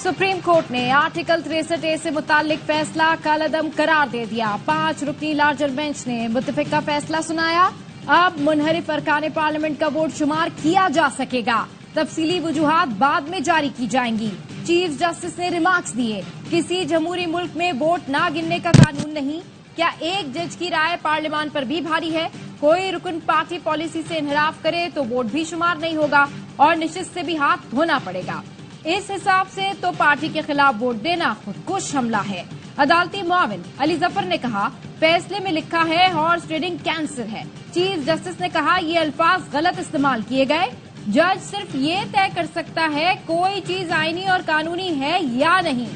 Supreme court ने article 63A से मुतालिक फैसला कलअदम करार दे दिया। 5 रुकनी लार्जर बेंच ने मुत्तफिका फैसला सुनाया। अब मुनहरिफ अरकान पार्लियामेंट का वोट शुमार किया जा सकेगा। तफसीली वजूहात बाद में जारी की जाएंगी। चीफ जस्टिस ने रिमार्क्स दिए, किसी जमहूरी मुल्क में वोट ना गिनने का कानून नहीं। क्या एक जज की राय पार्लियामान पर भी भारी है? कोई रुकन पार्टी पॉलिसी से इनहराफ करे तो वोट भी शुमार नहीं होगा और निशिस्त से भी हाथ धोना पड़ेगा। इस हिसाब से तो पार्टी के खिलाफ वोट देना खुदकुश हमला है। अदालती मुआविन अली जफर ने कहा, फैसले में लिखा है हॉर्स ट्रेडिंग कैंसर है। चीफ जस्टिस ने कहा, ये अल्फाज गलत इस्तेमाल किए गए। जज सिर्फ ये तय कर सकता है कोई चीज आईनी और कानूनी है या नहीं।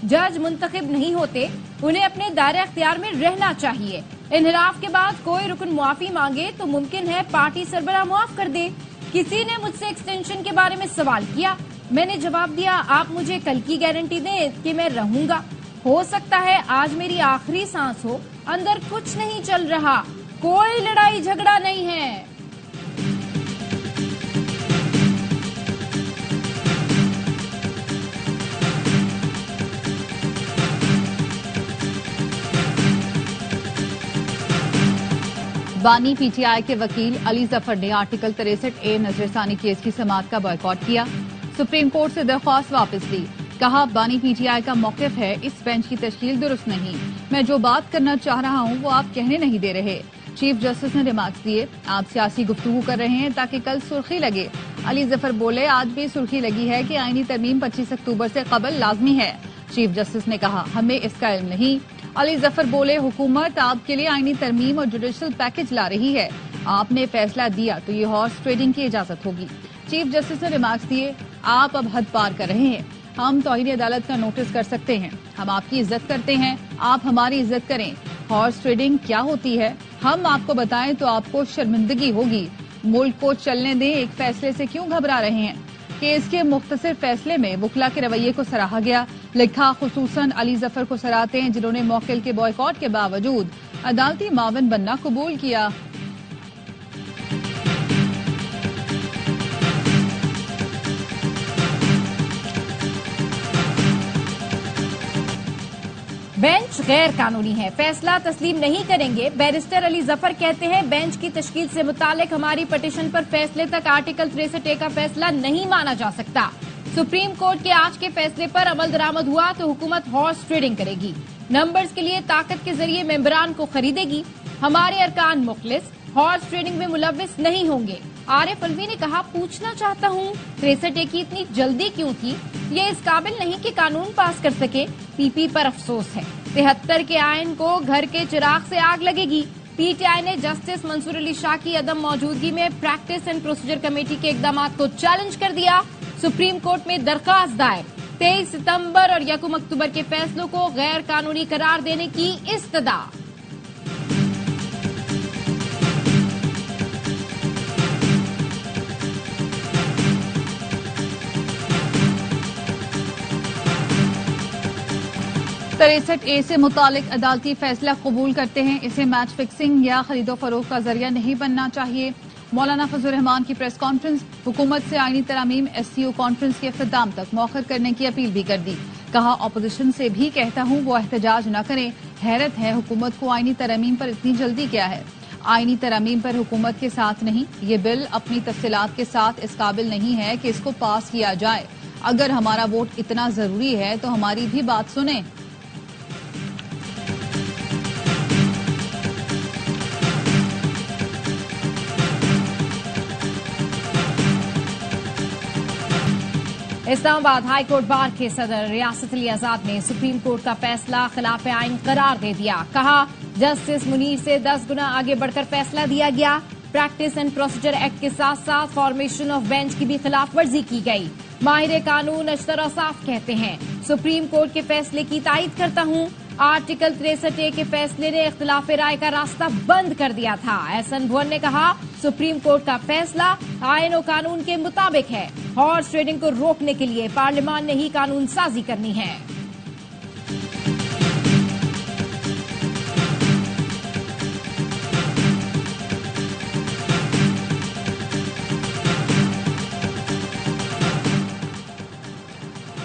जज मुंतखब नहीं होते, उन्हें अपने दायरे अख्तियार में रहना चाहिए। इनहराफ के बाद कोई रुकन मुआफी मांगे तो मुमकिन है पार्टी सरबराह मुआफ कर दे। किसी ने मुझसे एक्सटेंशन के बारे में सवाल किया, मैंने जवाब दिया, आप मुझे कल की गारंटी दें कि मैं रहूंगा। हो सकता है आज मेरी आखिरी सांस हो, अंदर कुछ नहीं चल रहा, कोई लड़ाई झगड़ा नहीं है। बानी पीटीआई के वकील अली जफर ने आर्टिकल 63A नजरसानी केस की समाअत का बॉयकॉट किया। सुप्रीम कोर्ट से दरख्वास्त वापस ली। कहा, बानी पीटीआई का मौकिफ है इस बेंच की तश्कील दुरुस्त नहीं। मैं जो बात करना चाह रहा हूं वो आप कहने नहीं दे रहे। चीफ जस्टिस ने रिमार्क्स दिए, आप सियासी गुफ्तगू कर रहे हैं ताकि कल सुर्खी लगे। अली जफर बोले, आज भी सुर्खी लगी है कि आईनी तरमीम 25 अक्टूबर से कबल लाजमी है। चीफ जस्टिस ने कहा, हमें इसका इल्म नहीं। अली जफर बोले, हुकूमत आपके लिए आईनी तरमीम और जुडिशल पैकेज ला रही है। आपने फैसला दिया तो ये हॉर्स ट्रेडिंग की इजाजत होगी। चीफ जस्टिस ने रिमार्क्स दिए, आप अब हद पार कर रहे हैं। हम तौहीन अदालत का नोटिस कर सकते हैं। हम आपकी इज्जत करते हैं, आप हमारी इज्जत करें। हॉर्स ट्रेडिंग क्या होती है हम आपको बताएं तो आपको शर्मिंदगी होगी। मुल्क को चलने दें, एक फैसले से क्यों घबरा रहे हैं? केस के मुख्तसर फैसले में वकला के रवैये को सराहा गया। लिखा, खुसूसन अली जफर को सराहते हैं जिन्होंने मौकिल के बॉयकॉट के बावजूद अदालती मावन बनना कबूल किया। बेंच गैर कानूनी है, फैसला तस्लीम नहीं करेंगे। बैरिस्टर अली जफर कहते हैं, बेंच की तश्कील से मुतालिक हमारी पटिशन पर फैसले तक आर्टिकल 63A का फैसला नहीं माना जा सकता। सुप्रीम कोर्ट के आज के फैसले पर अमल दरामद हुआ तो हुकूमत हॉर्स ट्रेडिंग करेगी, नंबर्स के लिए ताकत के जरिए मेंबरान को खरीदेगी। हमारे अरकान मुखलिस हॉर्स ट्रेडिंग में मुलव्विस नहीं होंगे। आरिफ अलवी ने कहा, पूछना चाहता हूँ 63A की इतनी जल्दी क्यों थी? ये इस काबिल नहीं कि कानून पास कर सके। पीपी पर अफसोस है, 73 के आयन को घर के चिराग से आग लगेगी। पीटीआई ने जस्टिस मंसूर अली शाह की अदम मौजूदगी में प्रैक्टिस एंड प्रोसीजर कमेटी के इकदाम को चैलेंज कर दिया। सुप्रीम कोर्ट में दरखास्त दायर। 23 सितंबर और 1 अक्टूबर के फैसलों को गैर कानूनी करार देने की इस्तदा। A से मुतालिक अदालती फैसला कबूल करते हैं। इसे मैच फिक्सिंग या खरीदो फरोख्त का जरिया नहीं बनना चाहिए। मौलाना फजल रहमान की प्रेस कॉन्फ्रेंस, हुकूमत से आईनी तरामीम SCO कॉन्फ्रेंस के इख्तिताम तक मौखर करने की अपील भी कर दी। कहा, अपोजिशन से भी कहता हूँ वो एहतजाज न करें। हैरत है हुकूमत को आईनी तरामीम पर इतनी जल्दी क्या है? आईनी तरामीम पर हुकूमत के साथ नहीं, ये बिल अपनी तफसीलात के साथ इस काबिल नहीं है कि इसको पास किया जाए। अगर हमारा वोट इतना जरूरी है तो हमारी भी बात सुने। इस्लामाबाद हाई कोर्ट बार के सदर रियासत अली आजाद ने सुप्रीम कोर्ट का फैसला खिलाफ आइन करार दे दिया। कहा, जस्टिस मुनीर से 10 गुना आगे बढ़कर फैसला दिया गया। प्रैक्टिस एंड प्रोसीजर एक्ट के साथ साथ फॉर्मेशन ऑफ बेंच की भी खिलाफ वर्जी की गई। माहिर कानून अशतर औसाफ कहते हैं, सुप्रीम कोर्ट के फैसले की तायद करता हूँ। आर्टिकल 63A के फैसले ने इख्तिलाफ राय का रास्ता बंद कर दिया था। एहसन भुवन ने कहा, सुप्रीम कोर्ट का फैसला आईन और कानून के मुताबिक है। हॉर्स ट्रेडिंग को रोकने के लिए पार्लियामान ने ही कानून साजी करनी है।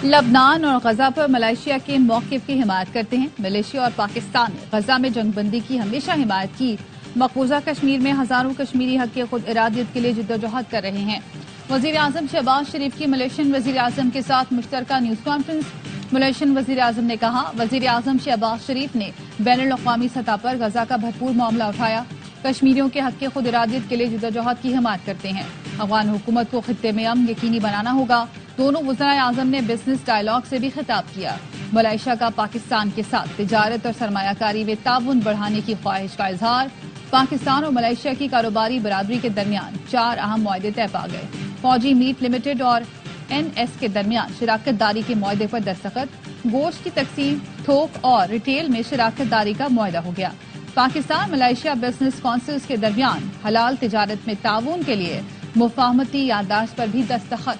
लबनान और गजा पर मलेशिया के मौक़िफ़ की हिमायत करते हैं। मलेशिया और पाकिस्तान ने गजा में जंगबंदी की हमेशा हिमायत की। मकबूजा कश्मीर में हजारों कश्मीरी हक के खुद इरादियत के लिए जिद्दोजहद कर रहे हैं। वजीर आजम शहबाज शरीफ की मलेशियन वजीर आजम के साथ मुश्तरका न्यूज कॉन्फ्रेंस। मलेशियन वजीर आजम ने कहा, वजीर आजम शहबाज शरीफ ने बैनुल अक़वामी सतह पर गजा का भरपूर मामला उठाया। कश्मीरियों के हक के खुद इरादियत के लिए जिद्दोजहद की हिमायत करते हैं। अफगान हुकूमत को खित्ते में अमन यकीनी बनाना होगा। दोनों वज़राए आज़म ने बिजनेस डायलॉग से भी खिताब किया। मलेशिया का पाकिस्तान के साथ तिजारत और सरमायाकारी में ताउन बढ़ाने की ख्वाहिश का इजहार। पाकिस्तान और मलेशिया की कारोबारी बरादरी के दरमियान 4 अहम मुआहदे तय पा गए। फौजी मीट लिमिटेड और NS के दरमियान शराकत दारी के मुआहदे पर दस्तखत। गोश्त की तकसीम, थोक और रिटेल में शराकत दारी का मुआहदा हो गया। पाकिस्तान मलेशिया बिजनेस काउंसिल्स के दरमियान हलाल तिजारत में ताउन के लिए मुफाहमती याददाश्त पर भी दस्तखत।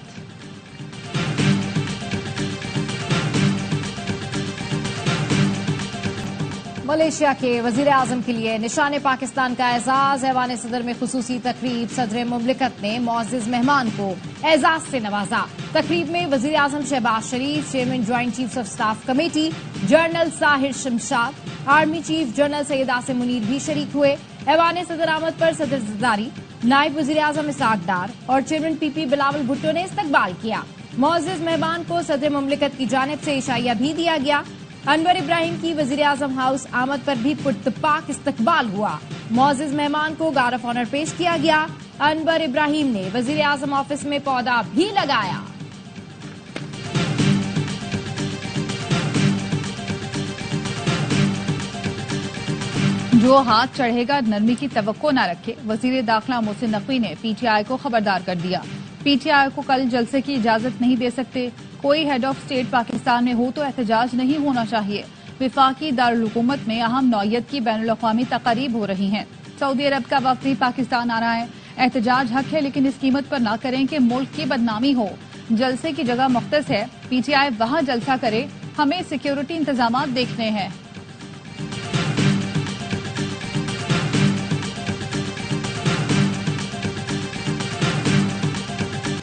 मलेशिया के वजीर आजम के लिए निशान पाकिस्तान का एजाज। ऐवान सदर में खुसूसी तकरीब। सदर मुमलिकत ने मोअज़्ज़िज़ मेहमान को एजाज से नवाजा। तकरीब में वजीर आजम Shehbaz Sharif, chairman joint chiefs of staff committee general Sahir Shamshad, army chief general Syed Asim Munir भी शरीक हुए। ऐवान सदर आमद पर सदर ज़रदारी, नायब वजीर आजम इसाक डार और चेयरमैन PP बिलावल भुट्टो ने इस्तकबाल किया। मोअज़्ज़िज़ मेहमान को सदर मुमलिकत की जानिब से इशाइया भी दिया गया। अनवर इब्राहिम की वजीर आजम हाउस आमद पर भी पुरतपाक इस्तकबाल हुआ। मोअज़्ज़िज़ मेहमान को गार्ड ऑफ ऑनर पेश किया गया। अनवर इब्राहिम ने वजीर आजम ऑफिस में पौधा भी लगाया। जो हाथ चढ़ेगा नरमी की तवक्को न रखे। वजीर दाखिला मोहसिन नकवी ने PTI को खबरदार कर दिया। PTI को कल जलसे की इजाजत नहीं दे सकते। कोई हेड ऑफ स्टेट पाकिस्तान में हो तो एहतजाज नहीं होना चाहिए। विफाकी दारुल हुकूमत में अहम नौयत की बैनुल अक़वामी तकारीब हो रही हैं। सऊदी अरब का वफ्द भी पाकिस्तान आ रहा है। एहतजाज हक है, लेकिन इस कीमत पर न करें कि मुल्क की बदनामी हो। जलसे की जगह मुख्तस है, PTI वहां जलसा करे। हमें सिक्योरिटी इंतजाम देखने हैं।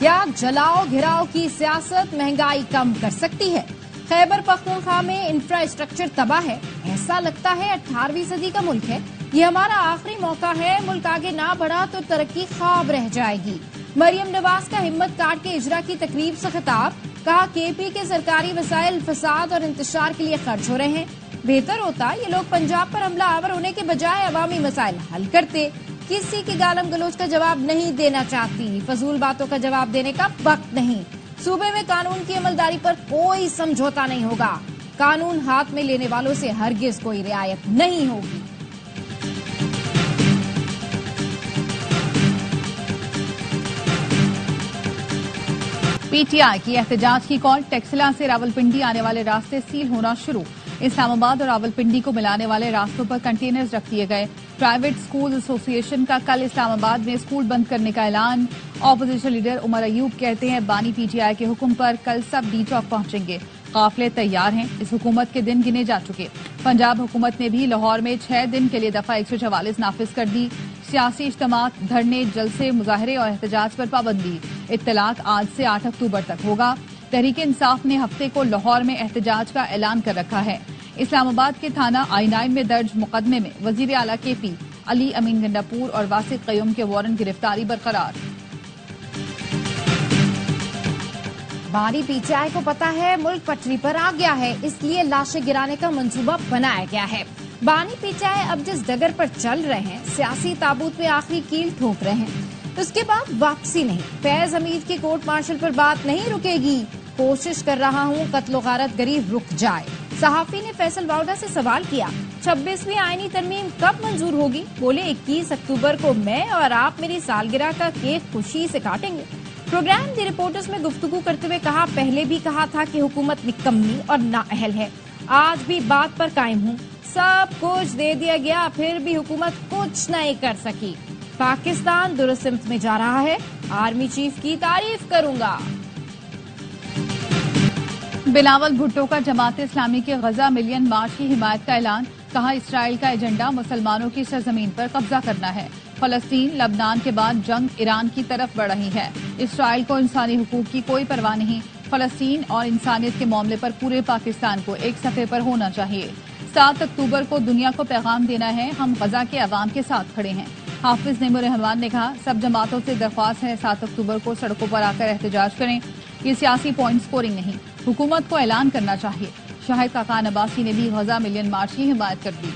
क्या जलाओ घिराओ की सियासत महंगाई कम कर सकती है? खैबर पख्तूनख्वा में इंफ्रास्ट्रक्चर तबाह है। ऐसा लगता है 18वीं सदी का मुल्क है। ये हमारा आखिरी मौका है। मुल्क आगे ना बढ़ा तो तरक्की ख्वाब रह जाएगी। मरियम नवाज का हिम्मत काट के इजरा की तकरीब से खिताब। कहा, KP के सरकारी वसाइल फसाद और इंतशार के लिए खर्च हो रहे हैं। बेहतर होता ये लोग पंजाब पर हमला आवर होने के बजाय अवामी मसाइल हल करते। किसी की गालम गलोच का जवाब नहीं देना चाहती। फजूल बातों का जवाब देने का वक्त नहीं। सूबे में कानून की अमलदारी पर कोई समझौता नहीं होगा। कानून हाथ में लेने वालों से हरगिज कोई रियायत नहीं होगी। PTI की एहतजाज की कॉल। टेक्सिला से रावलपिंडी आने वाले रास्ते सील होना शुरू। इस्लामाबाद और रावलपिंडी को मिलाने वाले रास्तों पर कंटेनर्स रख दिए गए। प्राइवेट स्कूल एसोसिएशन का कल इस्लामाबाद में स्कूल बंद करने का ऐलान। ऑपोजिशन लीडर उमर अयूब कहते हैं, बानी PTI के हुक्म पर कल सब D चौक पहुंचेंगे। काफिले तैयार हैं। इस हुकूमत के दिन गिने जा चुके। पंजाब हुकूमत ने भी लाहौर में 6 दिन के लिए दफा 144 नाफिज कर दी। सियासी इज्तिमा, धरने, जलसे, मुजाहरे और एहतजाज पर पाबंदी। इत्तलाक आज से 8 अक्टूबर तक होगा। तहरीक इंसाफ ने हफ्ते को लाहौर में एहतजाज का ऐलान कर रखा है। इस्लामाबाद के थाना I9 में दर्ज मुकदमे में वजीर आला KP अली अमीन गंडापुर और वासिक कयूम के वारंट गिरफ्तारी बरकरार। बानी PTI को पता है मुल्क पटरी पर आ गया है, इसलिए लाशें गिराने का मंसूबा बनाया गया है। बानी PTI अब जिस डगर पर चल रहे हैं, सियासी ताबूत में आखिरी कील ठोक रहे हैं, उसके बाद वापसी नहीं। फैज हमीद के कोर्ट मार्शल पर बात नहीं रुकेगी। कोशिश कर रहा हूं कत्लो गारत गरीब रुक जाए। सहाफी ने फैसल वाउडा से सवाल किया, 26वीं आईनी तरमीम कब मंजूर होगी? बोले 21 अक्टूबर को मैं और आप मेरी सालगिरह का केक खुशी से काटेंगे। प्रोग्राम दी रिपोर्टर्स में गुफ्तगू करते हुए कहा, पहले भी कहा था कि हुकूमत निकम्मी और नाअहल है। आज भी बात पर कायम हूँ। सब कुछ दे दिया गया, फिर भी हुकूमत कुछ नहीं कर सकी। पाकिस्तान दुरुस्त सिमत में जा रहा है। आर्मी चीफ की तारीफ करूंगा। बिलावल भुट्टो का जमात इस्लामी के गजा मिलियन मार्च की हिमायत का ऐलान। कहा, इसराइल का एजेंडा मुसलमानों की सरजमीन पर कब्जा करना है। फलस्तीन लबनान के बाद जंग ईरान की तरफ बढ़ रही है। इसराइल को इंसानी हुकूक की कोई परवाह नहीं। फलस्तीन और इंसानियत के मामले पर पूरे पाकिस्तान को एक सफ़े पर होना चाहिए। 7 अक्टूबर को दुनिया को पैगाम देना है, हम गजा के अवाम के साथ खड़े हैं। हाफिज नईमुर रहमान ने कहा, सब जमातों से दरख्वास्त है 7 अक्टूबर को सड़कों पर आकर एहतजाज करें। ये सियासी पॉइंट स्कोरिंग नहीं, हुकूमत को ऐलान करना चाहिए। शाहिद खाकान अब्बासी ने भी गजा मिलियन मार्च की हिमायत कर दी।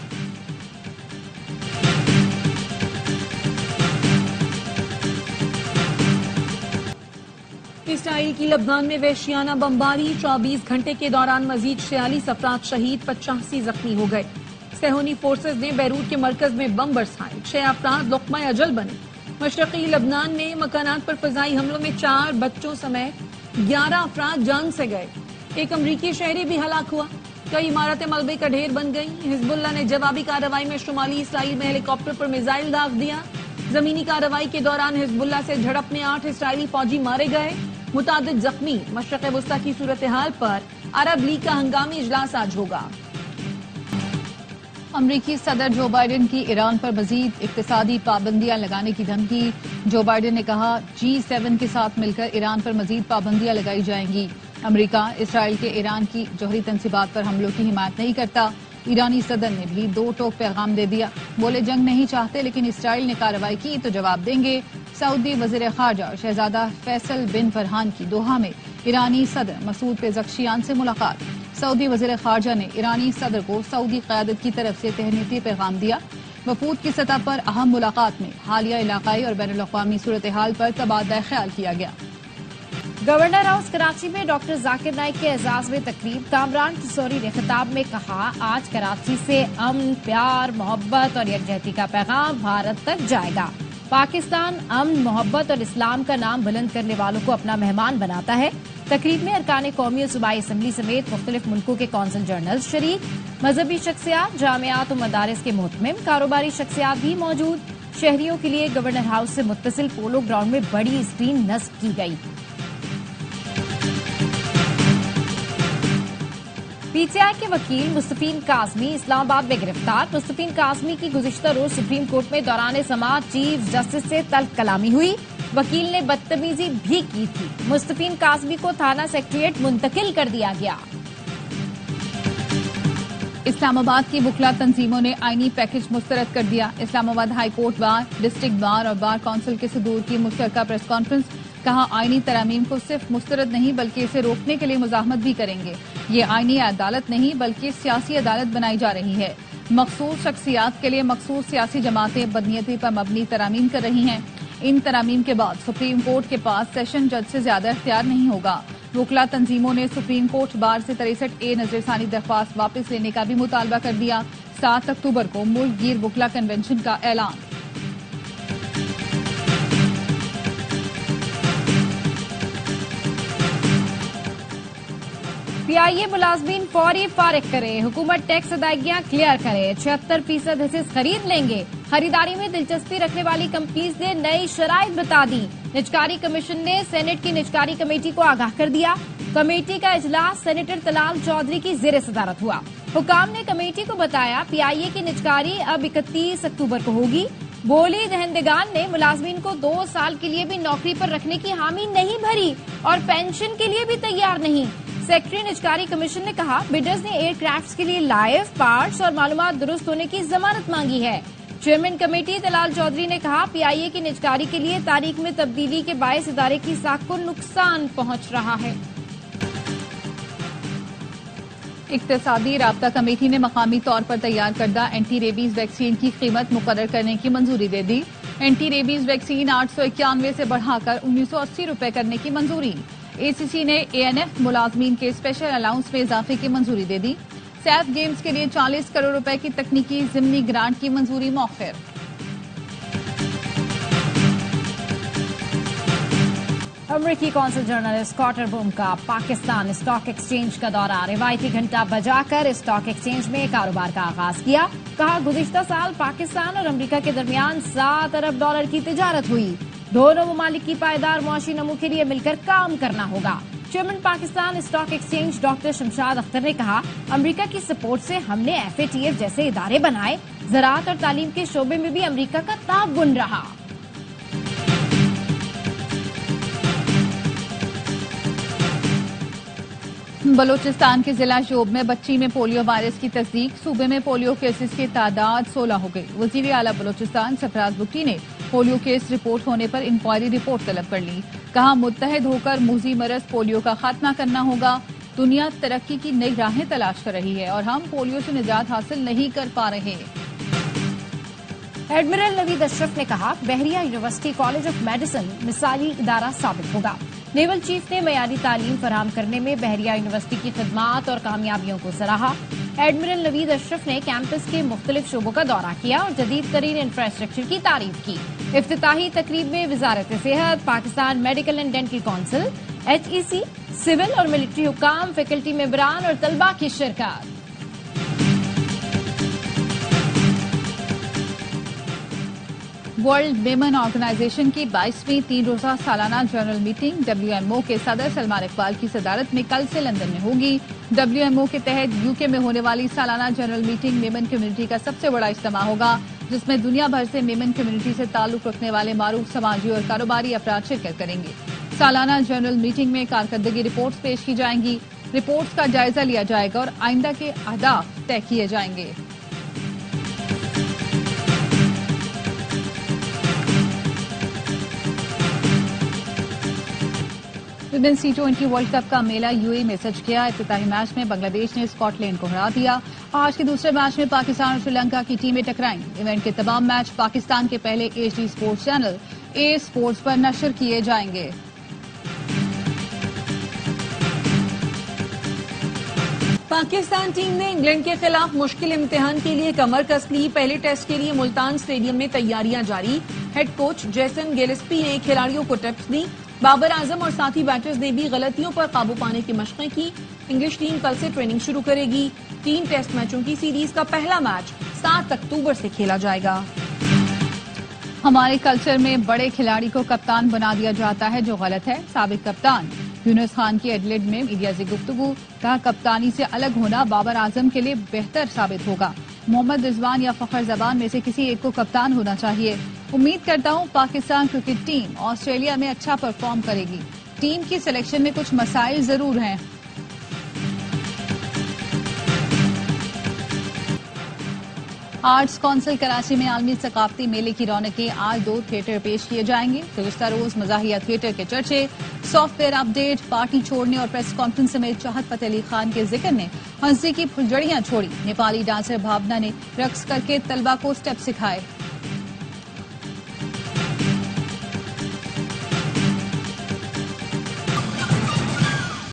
इसराइल की लबनान में वहशियाना बमबारी, 24 घंटे के दौरान मजीद 46 अफराद शहीद, 85 जख्मी हो गए। सेहोनी फोर्सेज ने बैरूत के मरकज में बम बरसाए, 6 अफराद लुक़मा अजल बने। मशरक़ी लबनान में मकानात पर फजाई हमलों में 4 बच्चों समेत 11 अफराद जान से गए। एक अमरीकी शहरी भी हलाक हुआ। कई इमारतें मलबे का ढेर बन गई। हिजबुल्ला ने जवाबी कार्रवाई में शुमाली इसराइल में हेलीकॉप्टर पर मिसाइल दाग दिया। जमीनी कार्रवाई के दौरान हिजबुल्ला से झड़प में 8 इसराइली फौजी मारे गए, मुतादिद जख्मी। मशरक़ वस्ता की सूरत हाल पर अरब लीग का हंगामी इजलास आज होगा। अमरीकी सदर जो बाइडेन की ईरान पर मजीद इक्तिसादी पाबंदियां लगाने की धमकी। जो बाइडेन ने कहा, G7 के साथ मिलकर ईरान पर मजीद पाबंदियां लगाई जाएंगी। अमरीका इसराइल के ईरान की जौहरी तंसीबात पर हमलों की हिमायत नहीं करता। ईरानी सदर ने भी 2 टोक पैगाम दे दिया। बोले, जंग नहीं चाहते, लेकिन इसराइल ने कार्रवाई की तो जवाब देंगे। सऊदी वज़ीर ख़ारजा शहजादा फैसल बिन फरहान की दोहा में ईरानी सदर मसूद पेज़ेश्कियान से मुलाकात। सऊदी वज़ीर ख़ारजा ने ईरानी सदर को सऊदी क़यादत की तरफ से तहनीती पैगाम दिया। वफूद की सतह पर अहम मुलाकात में हालिया इलाकाई और बैनुल अक़वामी सूरत हाल पर तबादला ख्याल किया गया। गवर्नर हाउस कराची में डॉक्टर जाकिर नाइक के एजाज में तकरीब। कामरान किशोरी ने खिताब में कहा, आज कराची से अमन, प्यार, मोहब्बत और यकजहती का पैगाम भारत तक जाएगा। पाकिस्तान अमन, मोहब्बत और इस्लाम का नाम बुलंद करने वालों को अपना मेहमान बनाता है। तकरीब में अरकान कौमी और सूबाई असम्बली समेत मुख्तलिफ मुल्कों के कौंसिल जनरल शरीक। मजहबी शख्सियात, जामियात और मदारिस के मुहतमिम, कारोबारी शख्सियात भी मौजूद। शहरियों के लिए गवर्नर हाउस से मुत्तसिल पोलो ग्राउंड में बड़ी स्क्रीन नस्ब की गई। पीटीआई के वकील मुस्तफीन काज़मी इस्लामाबाद में गिरफ्तार। मुस्तफीन काज़मी की गुज़िश्ता रोज सुप्रीम कोर्ट में दौरान समाअत चीफ जस्टिस से तल्ख कलामी हुई। वकील ने बदतमीजी भी की थी। मुस्तफीन काज़मी को थाना सेक्रेटेरिएट मुंतकिल कर दिया गया। इस्लामाबाद की वुकला तंजीमों ने आईनी पैकेज मुस्तरद कर दिया। Islamabad high court bar, district bar और बार काउंसिल के सदूर की मुश्तरका प्रेस कॉन्फ्रेंस। कहा, आईनी तरामीम को सिर्फ मुस्तरद नहीं बल्कि इसे रोकने के लिए मुजाहमत भी करेंगे। ये आईनी अदालत नहीं बल्कि सियासी अदालत बनाई जा रही है। मखसूस शख्सियात के लिए मखसूस सियासी जमातें बदनीयती पर मबनी तरामीम कर रही हैं। इन तरामीम के बाद सुप्रीम कोर्ट के पास सेशन जज से ज्यादा इख्तियार नहीं होगा। वुकला तंजीमों ने सुप्रीम कोर्ट बार से 63A नजरसानी दरख्वास्त वापस लेने का भी मुतालबा कर दिया। 7 अक्टूबर को मुल्क गिर वुकला कन्वेंशन का ऐलान। पीआईए मुलाजमीन फौरी फारिग करे। हुकूमत टैक्स अदायगियां क्लियर करे। 76% हिस्से खरीद लेंगे। खरीदारी में दिलचस्पी रखने वाली कंपनीज ने नई शराइत बता दी। निजकारी कमीशन ने सेनेट की निजकारी कमेटी को आगाह कर दिया। कमेटी का इजलास सेनेटर तलाल चौधरी की जेर सदारत हुआ। हुकाम ने कमेटी को बताया, पीआईए की निजकारी अब 31 अक्टूबर को होगी। बोली दहंदगान ने मुलाजमीन को 2 साल के लिए भी नौकरी पर रखने की हामी नहीं भरी और पेंशन के लिए भी तैयार नहीं। सेक्रेटरी निजकारी कमीशन ने कहा, बिडर्स ने एयरक्राफ्ट के लिए लाइव पार्ट्स और मालूमात दुरुस्त होने की जमानत मांगी है। चेयरमैन कमेटी दलाल चौधरी ने कहा, पीआईए की निजकारी के लिए तारीख में तब्दीली के बायस इदारे की साख को नुकसान पहुंच रहा है। इक्तिसादी राब्ता कमेटी ने मकामी तौर पर तैयार करदा एंटी रेबीज वैक्सीन की कीमत मुकर्रर करने की मंजूरी दे दी। एंटी रेबीज वैक्सीन 891 से बढ़ाकर 1980 रुपए करने की मंजूरी। एसीसी ने एएनएफ मुलाजमीन के स्पेशल अलाउंस में इजाफे की मंजूरी दे दी। सैफ गेम्स के लिए 40 करोड़ रुपए की तकनीकी जिमनी ग्रांट की मंजूरी मौखर। अमरीकी कौंसिल जर्नल स्कॉट अर्बुम का पाकिस्तान स्टॉक एक्सचेंज का दौरा। रिवायती घंटा बजाकर स्टॉक एक्सचेंज में कारोबार का आगाज किया। कहा, गुज़िश्ता साल पाकिस्तान और अमरीका के दरमियान $7 अरब की तिजारत हुई। दोनों ममालिक की पायदार मुआशी नमू के लिए मिलकर काम करना होगा। Chairman Pakistan stock exchange doctor Shamshad Akhtar ने कहा, अमरीका की सपोर्ट से हमने FATF जैसे इदारे बनाए। ज़राअत और तालीम के शोबे में भी अमरीका का ताउन रहा। बलूचिस्तान के जिला शोब में बच्ची में पोलियो वायरस की तस्दीक। सूबे में पोलियो केसेस की तादाद 16 हो गई। वजीर आला बलूचिस्तान सरफराज बुट्टी ने पोलियो केस रिपोर्ट होने पर इंक्वायरी रिपोर्ट तलब कर ली। कहा, मुत्तहिद होकर मूजी मरज पोलियो का खात्मा करना होगा। दुनिया तरक्की की नई राहें तलाश कर रही है और हम पोलियो से निजात हासिल नहीं कर पा रहे। एडमिरल नवीद अशरफ ने कहा, बहरिया यूनिवर्सिटी कॉलेज ऑफ मेडिसिन मिसाली इदारा साबित होगा। नेवल चीफ ने मयारी तालीम फराहम करने में बहरिया यूनिवर्सिटी की खिदमात और कामयाबियों को सराहा। एडमिरल नवीद अशरफ ने कैंपस के मुख्तलिफ शोबों का दौरा किया और जदीद तरीन इंफ्रास्ट्रक्चर की तारीफ की। इफ्तिताही तकरीब में वजारत सेहत, Pakistan medical and dental council, HEC, civil और मिलिट्री हुकाम, फैकल्टी मेंबरान और तलबा की शिरकत। वर्ल्ड विमेन ऑर्गेनाइजेशन की 22वीं 3 रोजा सालाना जनरल मीटिंग WMO के सदर सलमान इकबाल की सदारत में कल से लंदन में होगी। WMO के तहत UK में होने वाली सालाना जनरल मीटिंग मेमन कम्युनिटी का सबसे बड़ा इज्तिमा होगा, जिसमें दुनिया भर से मेमन कम्युनिटी से ताल्लुक रखने वाले मारूफ समाजी और कारोबारी अफराद शिरकत करेंगे। सालाना जनरल मीटिंग में कारकर्दगी रिपोर्ट्स पेश की जाएंगी। रिपोर्ट्स का जायजा लिया जाएगा और आइंदा के अहदाफ तय किए जाएंगे। विमेन T20 वर्ल्ड कप का मेला UAE में सज गया। इफ्तिताही मैच में बांग्लादेश ने स्कॉटलैंड को हरा दिया। आज के दूसरे मैच में पाकिस्तान और श्रीलंका की टीमें टकराएंगी। इवेंट के तमाम मैच पाकिस्तान के पहले HD sports channel A sports पर नशर किए जाएंगे। पाकिस्तान टीम ने इंग्लैंड के खिलाफ मुश्किल इम्तिहान के लिए कमर कस ली। पहले टेस्ट के लिए मुल्तान स्टेडियम में तैयारियां जारी। हेड कोच जेसन गिलेस्पी ने खिलाड़ियों को टिप्स दी। बाबर आजम और साथी बैटर्स ने भी गलतियों पर काबू पाने की मशक़ें की। इंग्लिश टीम कल से ट्रेनिंग शुरू करेगी। 3 टेस्ट मैचों की सीरीज का पहला मैच 7 अक्टूबर से खेला जाएगा। हमारे कल्चर में बड़े खिलाड़ी को कप्तान बना दिया जाता है, जो गलत है। साबिक कप्तान यूनुस खान की एडिलेड में मीडिया से गुफ्तगू। कहा, कप्तानी से अलग होना बाबर आजम के लिए बेहतर साबित होगा। मोहम्मद रिजवान या फखर जबान में से किसी एक को कप्तान होना चाहिए। उम्मीद करता हूं पाकिस्तान क्रिकेट टीम ऑस्ट्रेलिया में अच्छा परफॉर्म करेगी। टीम की सिलेक्शन में कुछ मसाइल जरूर हैं। आर्ट्स काउंसिल कराची में आलमी सकाफती मेले की रौनकें। आज 2 थिएटर पेश किए जाएंगे। गुज़िश्ता रोज मज़ाहिया थिएटर के चर्चे, सॉफ्टवेयर अपडेट, पार्टी छोड़ने और प्रेस कॉन्फ्रेंस समेत चाहत फतेह अली खान के जिक्र ने हंसी की फुलझड़ियां छोड़ी। नेपाली डांसर भावना ने रक्स करके तलबा को स्टेप सिखाए।